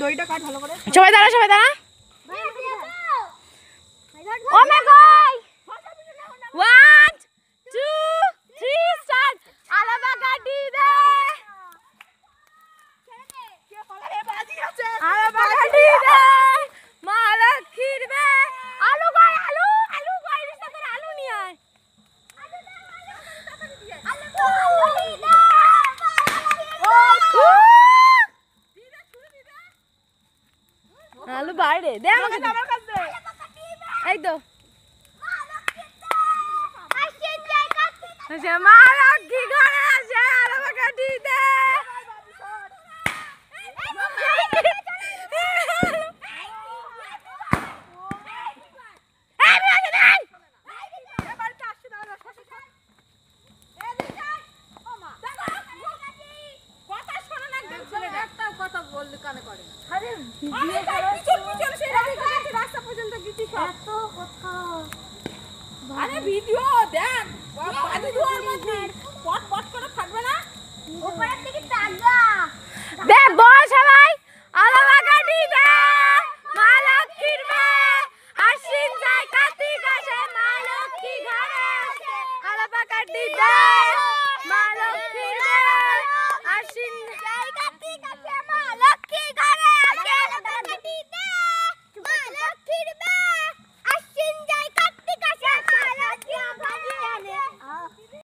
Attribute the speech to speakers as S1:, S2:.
S1: দইটা কাট ভালো করে।
S2: সবাই দাঁড়া ও মে গড 1 2 3 স্টার্ট আলাদা গাড়ি দে আলাদা গাড়ি দে মালা খির দে আলু গায় আলু গায় রে তোর আলু নিয়ে আয় আলু বাইরে দে আমাকে আমার কাছে এই তো আচ্ছা মারা কি করে আছে আলু কাটি দে
S1: কথা বললে কানে করে না। আরে পিছন সেই রাস্তা পর্যন্ত গিয়েছি সব। এত কথা। আরে ভিডিও দেখ। বাদু দুয়ার